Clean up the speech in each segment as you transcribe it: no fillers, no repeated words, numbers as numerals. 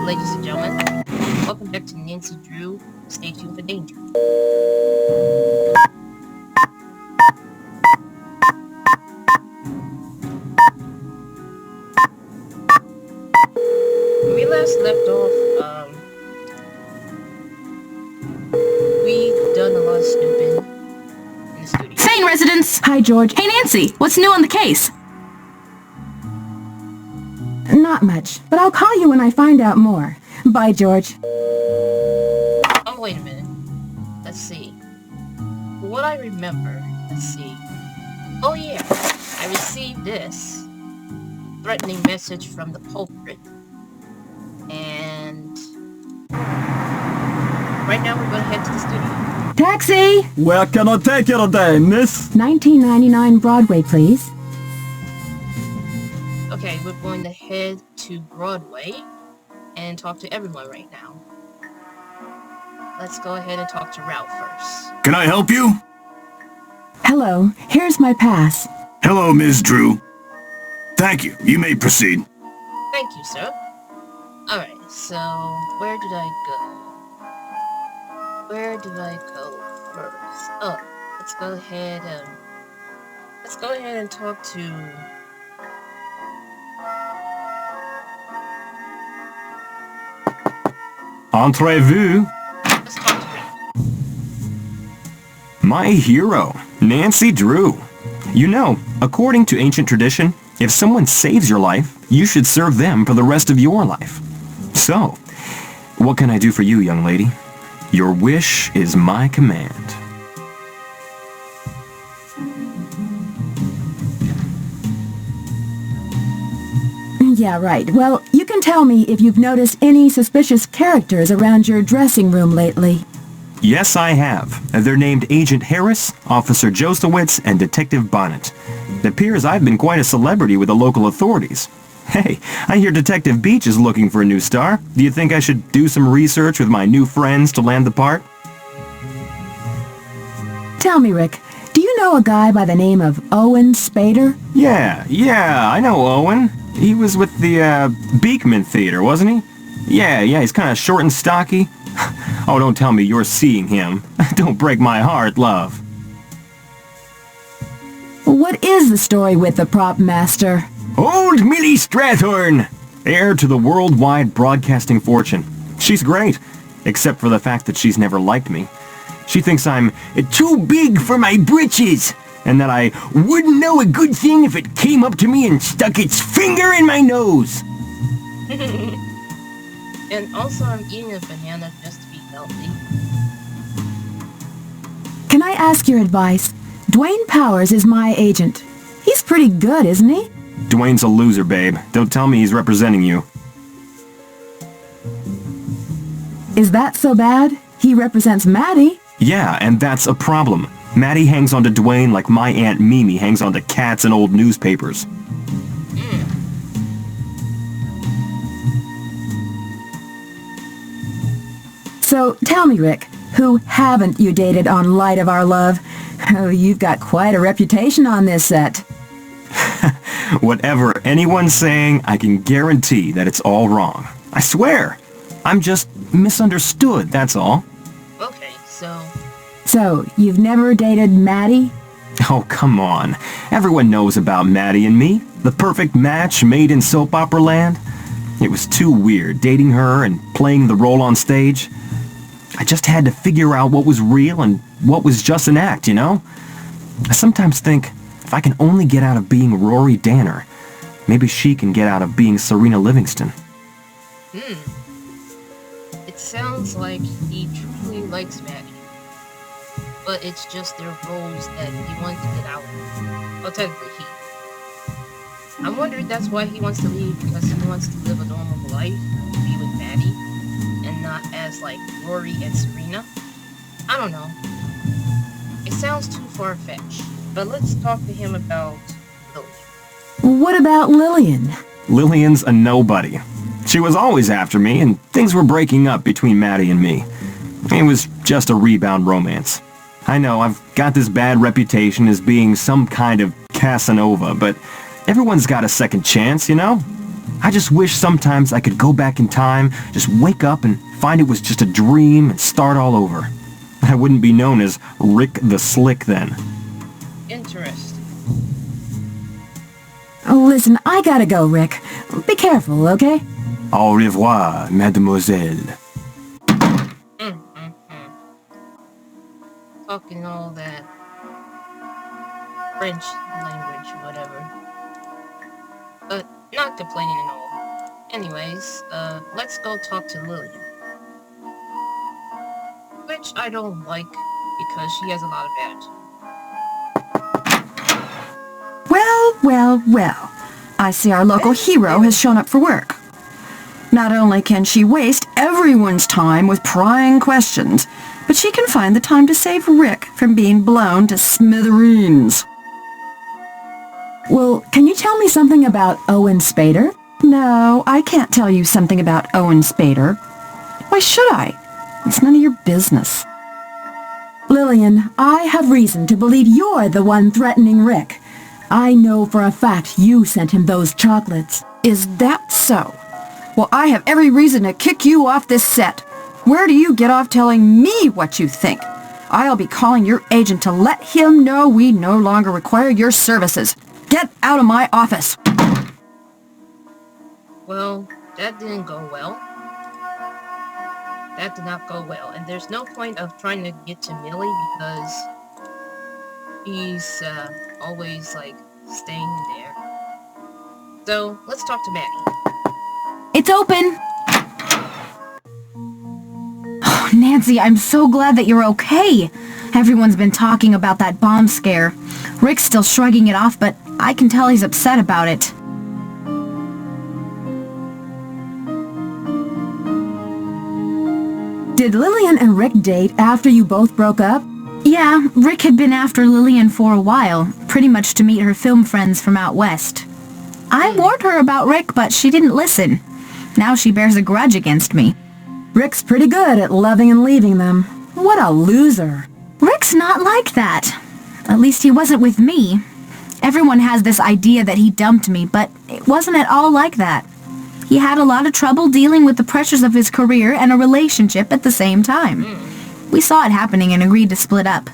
ladies and gentlemen. Welcome back to Nancy Drew. Stay tuned for danger. When we last left off, we done a lot of snooping in the studio. Sane residents! Hi, George. Hey, Nancy! What's new on the case? Not much, but I'll call you when I find out more. Bye, George. Oh, wait a minute. Let's see. What I remember, let's see. Oh yeah, I received this threatening message from the culprit. And right now we're gonna head to the studio. Taxi! Where can I take you today, miss? 1999 Broadway, please. Okay, we're going to head to Broadway and talk to everyone right now. Let's go ahead and talk to Ralph first. Can I help you? Hello, here's my pass. Hello, Ms. Drew. Thank you. You may proceed. Thank you, sir. Alright, so where did I go? Where did I go first? Oh, let's go ahead and talk to Entrez-vous. let's talk to Ralph. My hero, Nancy Drew. You know, according to ancient tradition, if someone saves your life, you should serve them for the rest of your life. So, what can I do for you, young lady? Your wish is my command. Yeah, right. Well, you can tell me if you've noticed any suspicious characters around your dressing room lately. Yes, I have. They're named Agent Harris, Officer Josowitz, and Detective Bonnet. It appears I've been quite a celebrity with the local authorities. Hey, I hear Detective Beach is looking for a new star. Do you think I should do some research with my new friends to land the part? Tell me, Rick, do you know a guy by the name of Owen Spader? Yeah, I know Owen. He was with the, Beekman Theater, wasn't he? Yeah, he's kind of short and stocky. Oh, don't tell me you're seeing him. Don't break my heart, love. What is the story with the prop master? Old Millie Strathorn, heir to the worldwide broadcasting fortune. She's great, except for the fact that she's never liked me. She thinks I'm too big for my britches, and that I wouldn't know a good thing if it came up to me and stuck its finger in my nose. And also I'm eating a banana just to be healthy. Can I ask your advice? Dwayne Powers is my agent. He's pretty good, isn't he? Dwayne's a loser, babe. Don't tell me he's representing you. Is that so bad? He represents Maddie. Yeah, and that's a problem. Maddie hangs on to Dwayne like my Aunt Mimi hangs on to cats and old newspapers. So tell me, Rick, who haven't you dated on Light of Our Love? Oh, you've got quite a reputation on this set. Whatever anyone's saying, I can guarantee that it's all wrong. I swear. I'm just misunderstood, that's all. Okay, so So, you've never dated Maddie? Oh, come on. Everyone knows about Maddie and me. The perfect match made in soap opera land. It was too weird dating her and playing the role on stage. I just had to figure out what was real and what was just an act, you know? I sometimes think if I can only get out of being Rory Danner, maybe she can get out of being Serena Livingston. it sounds like he truly likes Maddie. But it's just their roles that he wants to get out of. Well, technically he. I'm wondering that's why he wants to leave, because he wants to live a normal life, be with Maddie, and not as like Rory and Serena. I don't know. It sounds too far-fetched. But let's talk to him about Lily. What about Lillian? Lillian's a nobody. She was always after me, and things were breaking up between Maddie and me. It was just a rebound romance. I know, I've got this bad reputation as being some kind of Casanova, but everyone's got a second chance, you know? I just wish sometimes I could go back in time, just wake up and find it was just a dream and start all over. I wouldn't be known as Rick the Slick then. Interesting. Oh, listen, I gotta go, Rick. Be careful, okay? Au revoir, mademoiselle. Talking all that French language, whatever. But not complaining at all. Anyways, let's go talk to Lillian. Which I don't like because she has a lot of attitude. Well, well, well. I see our local hero has shown up for work. Not only can she waste everyone's time with prying questions, but she can find the time to save Rick from being blown to smithereens. Well, can you tell me something about Owen Spader? No, I can't tell you something about Owen Spader. Why should I? It's none of your business. Lillian, I have reason to believe you're the one threatening Rick. I know for a fact you sent him those chocolates. Is that so? Well, I have every reason to kick you off this set. Where do you get off telling me what you think? I'll be calling your agent to let him know we no longer require your services. Get out of my office. Well, that didn't go well. That did not go well. And there's no point of trying to get to Millie because he's always, like, staying there. So, let's talk to Maddie. It's open! Oh, Nancy, I'm so glad that you're okay. Everyone's been talking about that bomb scare. Rick's still shrugging it off, but I can tell he's upset about it. Did Lillian and Rick date after you both broke up? Yeah, Rick had been after Lillian for a while, pretty much to meet her film friends from out west. I warned her about Rick, but she didn't listen. Now she bears a grudge against me. Rick's pretty good at loving and leaving them. What a loser. Rick's not like that. At least he wasn't with me. Everyone has this idea that he dumped me, but it wasn't at all like that. He had a lot of trouble dealing with the pressures of his career and a relationship at the same time. We saw it happening and agreed to split up.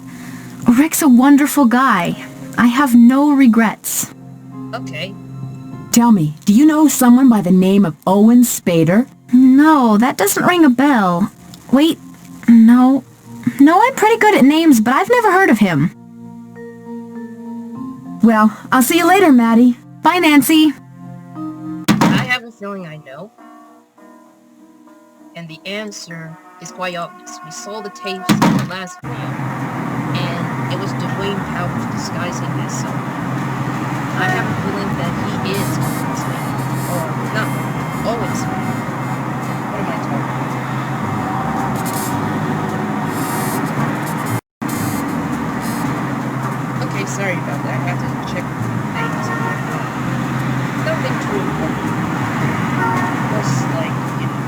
Rick's a wonderful guy. I have no regrets. Okay. Tell me, do you know someone by the name of Owen Spader? No, that doesn't ring a bell. Wait, no. No, I'm pretty good at names, but I've never heard of him. Well, I'll see you later, Maddie. Bye, Nancy. I have a feeling I know. And the answer is quite obvious. We saw the tapes in the last video, and it was Dwayne Powers disguising as someone. I have a feeling that he is Owen Spader. Or, not Owen Spader. What am I talking about? Okay, sorry about that. I have to check names. Nothing too important. Just like, you know.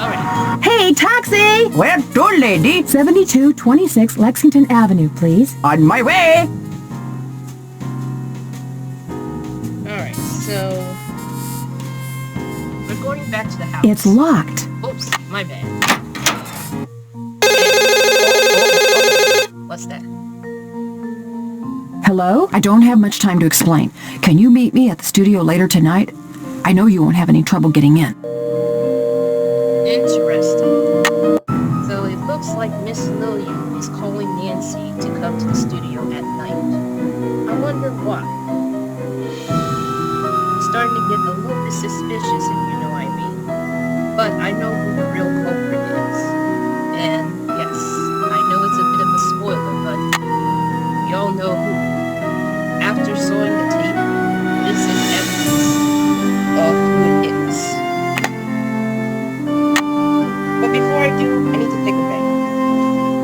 Alright. Hey, taxi! Where to, lady? 7226 Lexington Avenue, please. On my way. Alright, so we're going back to the house. It's locked. Oops, my bad. What's that? Hello? I don't have much time to explain. Can you meet me at the studio later tonight? I know you won't have any trouble getting in. Interesting. So it looks like Miss Lillian is calling Nancy to come to the studio at night. I wonder why. I'm starting to get a little bit suspicious, if you know what I mean. But I know who the real culprit is. And yes, I know it's a bit of a spoiler, but we all know who. After sawing the tape, this is evidence of who it is. But before I do, I need to take a break.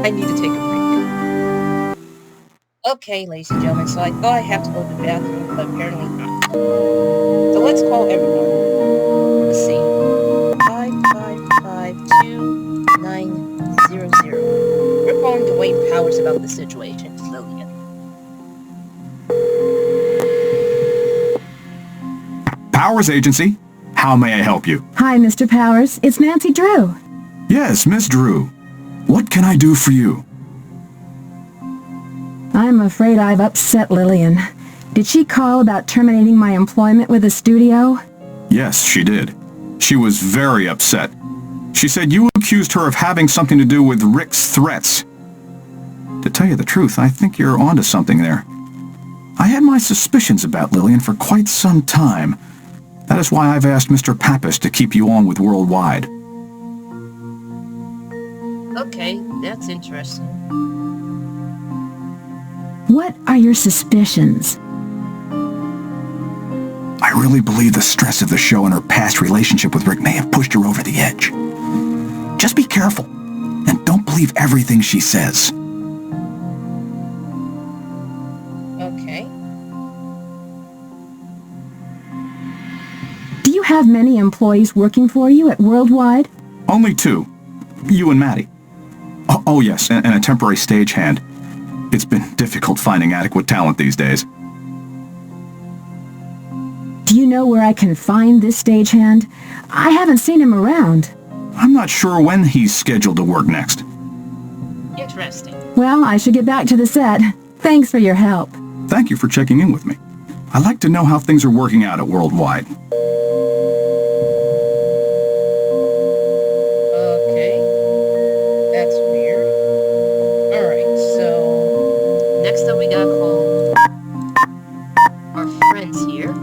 I need to take a break. Okay, ladies and gentlemen, so I thought I have to go to the bathroom, but apparently not. So let's call everyone. Let's see. 5552900. We're calling Dwayne Powers about the situation. Powers Agency. How may I help you? Hi, Mr. Powers. It's Nancy Drew. Yes, Miss Drew. What can I do for you? I'm afraid I've upset Lillian. Did she call about terminating my employment with the studio? Yes, she did. She was very upset. She said you accused her of having something to do with Rick's threats. To tell you the truth, I think you're onto something there. I had my suspicions about Lillian for quite some time. That is why I've asked Mr. Pappas to keep you on with Worldwide. Okay, that's interesting. What are your suspicions? I really believe the stress of the show and her past relationship with Rick may have pushed her over the edge. Just be careful, and don't believe everything she says. Okay. Do you have many employees working for you at Worldwide? Only two. You and Maddie. Oh yes, and a temporary stagehand. It's been difficult finding adequate talent these days. Do you know where I can find this stagehand? I haven't seen him around. I'm not sure when he's scheduled to work next. Interesting. Well, I should get back to the set. Thanks for your help. Thank you for checking in with me. I'd like to know how things are working out at Worldwide. Okay. That's weird. Alright, so next up we gotta call our friends here.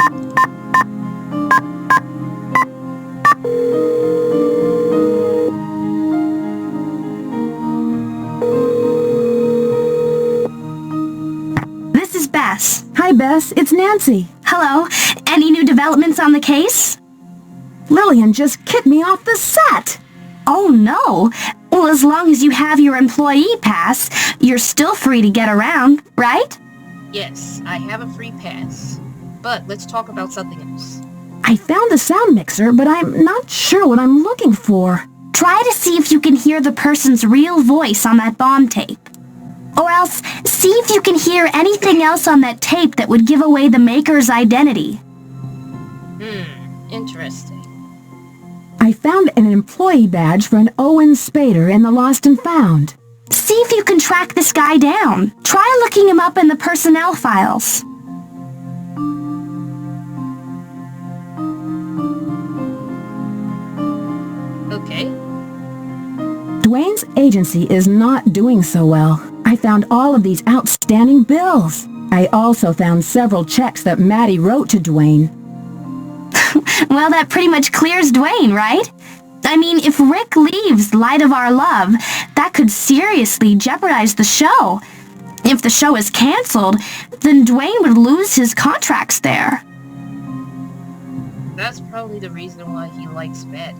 This is Bess. Hi, Bess. It's Nancy. Hello. Any new developments on the case? Lillian just kicked me off the set. Oh, no. Well, as long as you have your employee pass, you're still free to get around, right? Yes, I have a free pass. But let's talk about something else. I found the sound mixer, but I'm not sure what I'm looking for. Try to see if you can hear the person's real voice on that bomb tape. Or else, see if you can hear anything else on that tape that would give away the maker's identity. Interesting. I found an employee badge for an Owen Spader in the Lost and Found. See if you can track this guy down. Try looking him up in the personnel files. Okay. Dwayne's agency is not doing so well. I found all of these outstanding bills. I also found several checks that Maddie wrote to Dwayne. Well, that pretty much clears Dwayne, right? I mean, if Rick leaves Light of Our Love, that could seriously jeopardize the show. If the show is canceled, then Dwayne would lose his contracts there. That's probably the reason why he likes Maddie.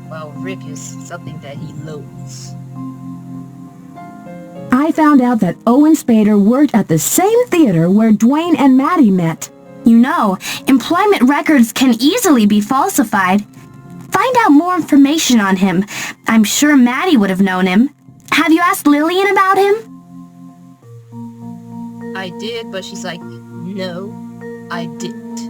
While Rick is something that he loathes. I found out that Owen Spader worked at the same theater where Dwayne and Maddie met. You know, employment records can easily be falsified. Find out more information on him. I'm sure Maddie would have known him. Have you asked Lillian about him? I did, but she's like, no, I didn't.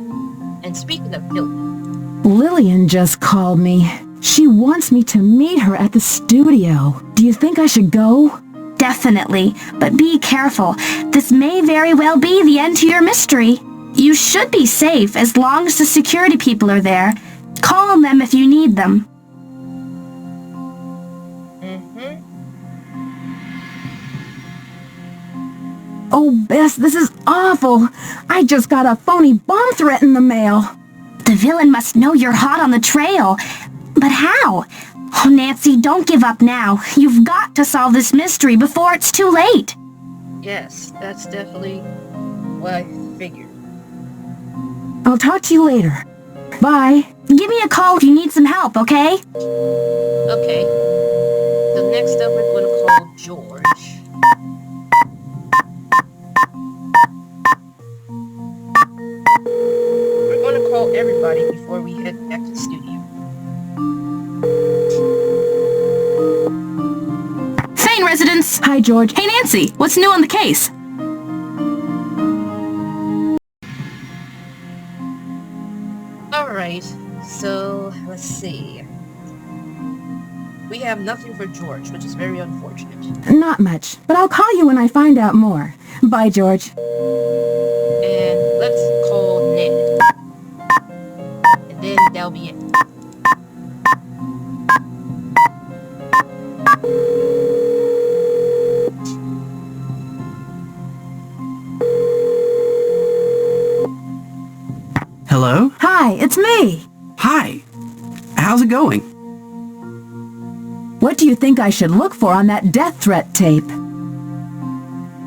And speaking of Lillian, Lillian just called me. She wants me to meet her at the studio. Do you think I should go? Definitely, but be careful. This may very well be the end to your mystery. You should be safe as long as the security people are there. Call on them if you need them. Oh, Bess, this is awful. I just got a phony bomb threat in the mail. The villain must know you're hot on the trail. But how? Oh, Nancy, don't give up now. You've got to solve this mystery before it's too late. yes, that's definitely what I figured. I'll talk to you later. Bye. Give me a call if you need some help, okay? Okay. So next up we're going to call George. We're going to call everybody before we head back to the studio. Fane residence. Hi, George. Hey, Nancy, what's new on the case? Alright, so let's see. We have nothing for George, which is very unfortunate. Not much, but I'll call you when I find out more. Bye, George. And let's call Ned. And then that'll be it. Hello? Hi, it's me. Hi. How's it going? What do you think I should look for on that death threat tape?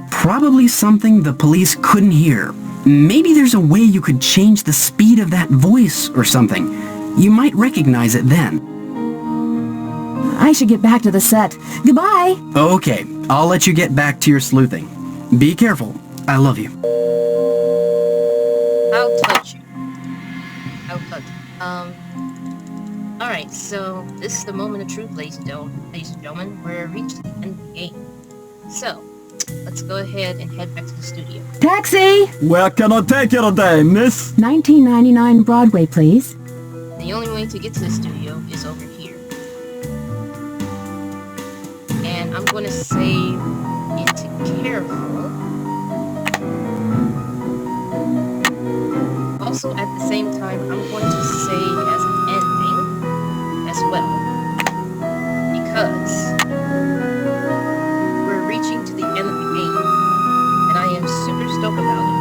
Probably something the police couldn't hear. Maybe there's a way you could change the speed of that voice or something. You might recognize it then. I should get back to the set. Goodbye. Okay, I'll let you get back to your sleuthing. Be careful. I love you. I'll touch you. I'll touch you. Alright, so this is the moment of truth, ladies and gentlemen. We're reached the end of the game. So, let's go ahead and head back to the studio. Taxi! Where can I take you today, miss? 1999 Broadway, please. The only way to get to the studio is over here. And I'm going to save it to careful. Also, at the same time, I'm going to save as an ending as well. Because we're reaching to the end of the game. And I am super stoked about it.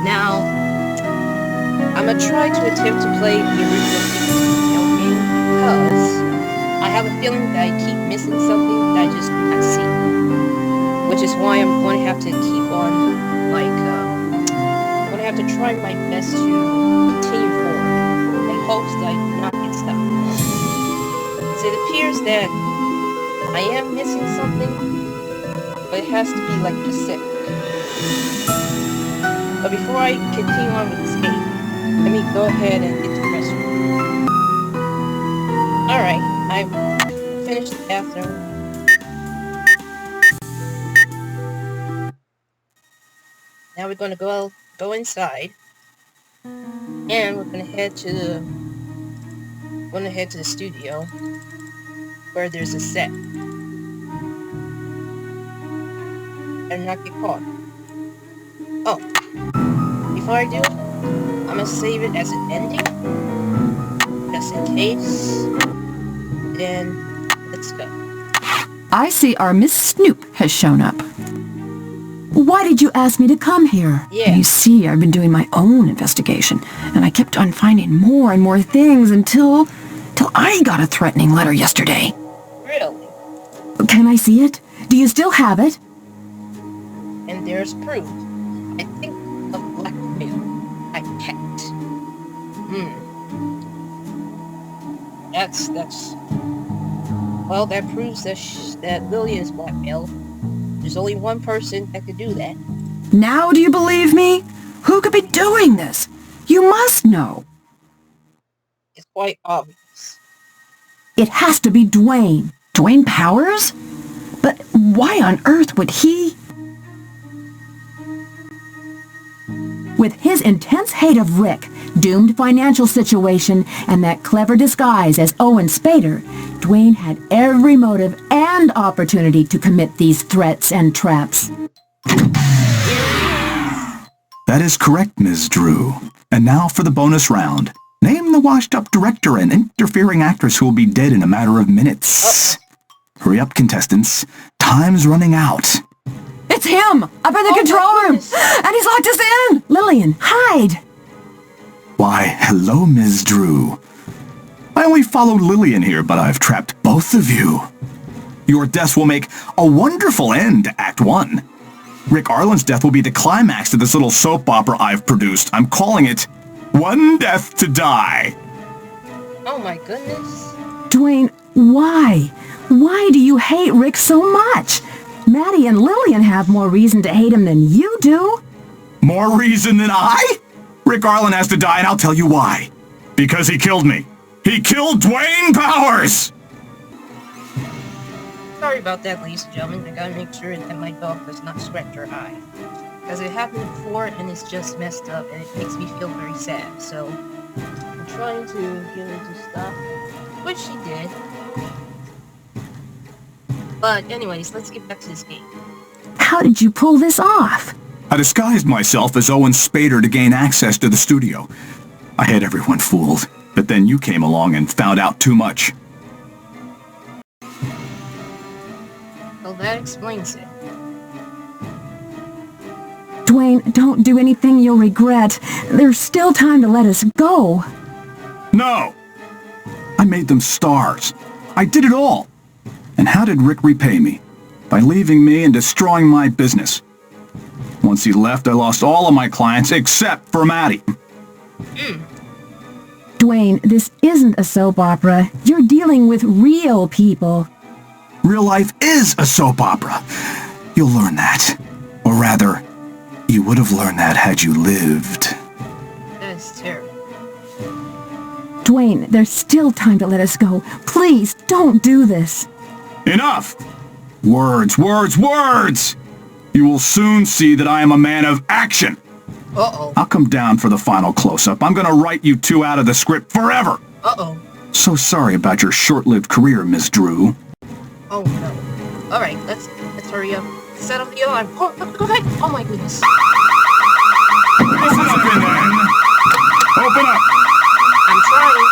Now, I'm going to try to attempt to play the original game because I have a feeling that I keep missing something that I just cannot see. Which is why I'm going to have to keep on, I'm going to have to try my best to continue forward in hopes that I do not get stuck. So it appears that I am missing something, but it has to be like specific. But before I continue on with this game, let me go ahead and get to the restroom. Alright, I've finished the bathroom. Now we're going to go inside, and we're going to head to the studio where there's a set. And not get caught. Oh, before I do, I'm gonna save it as an ending, just in case. Then let's go. I see our Miss Snoop has shown up. Why did you ask me to come here? Yeah. You see, I've been doing my own investigation, and I kept on finding more and more things until I got a threatening letter yesterday. Really? Can I see it? Do you still have it? And there's proof. I think of blackmail. I can't. That's. Well, that proves that Lillian is blackmailed. There's only one person that could do that. Now do you believe me? Who could be doing this? You must know. It's quite obvious. It has to be Dwayne. Dwayne Powers? But why on earth would he? With his intense hate of Rick, doomed financial situation, and that clever disguise as Owen Spader, Dwayne had every motive and opportunity to commit these threats and traps. That is correct, Ms. Drew. And now for the bonus round. Name the washed-up director and interfering actress who will be dead in a matter of minutes. Hurry up, contestants. Time's running out. It's him! Up in the control room! goodness. And he's locked us in! Lillian, hide! Why, hello, Ms. Drew. I only followed Lillian here, but I've trapped both of you. Your deaths will make a wonderful end to Act 1. Rick Arlen's death will be the climax to this little soap opera I've produced. I'm calling it One Death to Die. Oh my goodness. Dwayne, why? Why do you hate Rick so much? Maddie and Lillian have more reason to hate him than you do. More reason than I? Rick Arlen has to die, and I'll tell you why. Because he killed me. He killed Dwayne Powers! Sorry about that, ladies and gentlemen. I gotta make sure that my dog does not scratch her eye. Because it happened before and it's just messed up and it makes me feel very sad. So, trying to get her to stop, which she did. But anyways, let's get back to this game. How did you pull this off? I disguised myself as Owen Spader to gain access to the studio. I had everyone fooled, but then you came along and found out too much. Well, that explains it. Dwayne, don't do anything you'll regret. There's still time to let us go. No! I made them stars. I did it all. And how did Rick repay me? By leaving me and destroying my business. Once he left, I lost all of my clients except for Maddie. Dwayne, this isn't a soap opera. You're dealing with real people. Real life is a soap opera. You'll learn that. Or rather, you would have learned that had you lived. That is terrible. Dwayne, there's still time to let us go. Please, don't do this. Enough! Words, words, words! You will soon see that I am a man of action. Uh-oh. I'll come down for the final close-up. I'm gonna write you two out of the script forever. Uh-oh. So sorry about your short-lived career, Miss Drew. Oh no. Alright, let's hurry up. Set up the alarm. Go ahead. Oh my goodness. Open up in there. Open up. I'm trying.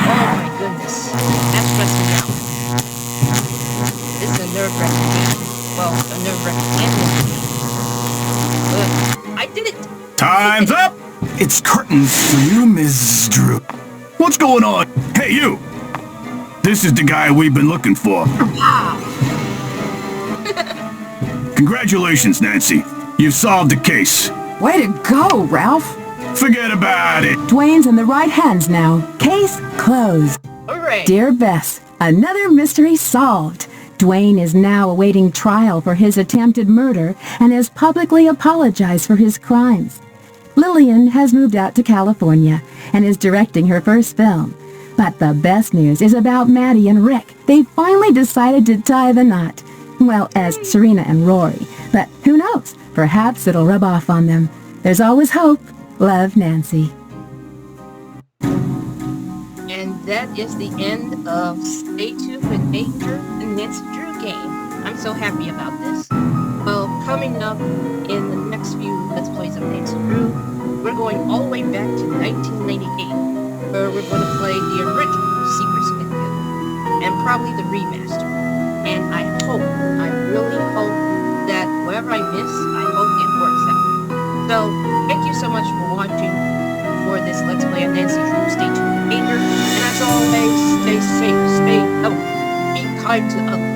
Oh my goodness. That stressed me out. This is a nerve-wracking game. Well, a nerve-wracking ending. But I did it! Time's up! It's curtains for you, Miss Drew. What's going on? Hey, you! This is the guy we've been looking for. Wow! Congratulations, Nancy. You've solved the case. Way to go, Ralph. Forget about it. Dwayne's in the right hands now. Case closed. Hooray! Dear Bess, another mystery solved. Dwayne is now awaiting trial for his attempted murder and has publicly apologized for his crimes. Lillian has moved out to California and is directing her first film. But the best news is about Maddie and Rick. They finally decided to tie the knot. Well, as Serena and Rory. But who knows? Perhaps it'll rub off on them. There's always hope. Love, Nancy. And that is the end of Stay Tuned with Major and Nancy Drew game. I'm so happy about this. Well, coming up in the next few Let's Plays of Nancy Drew, we're going all the way back to 1998, where we're going to play the original Secret Spin and probably the remaster. And I really hope that whatever I miss, I hope it works out. So, thank you so much for watching for this Let's Play of Nancy Drew. Stay tuned with Major, and as always, stay safe, be kind to others.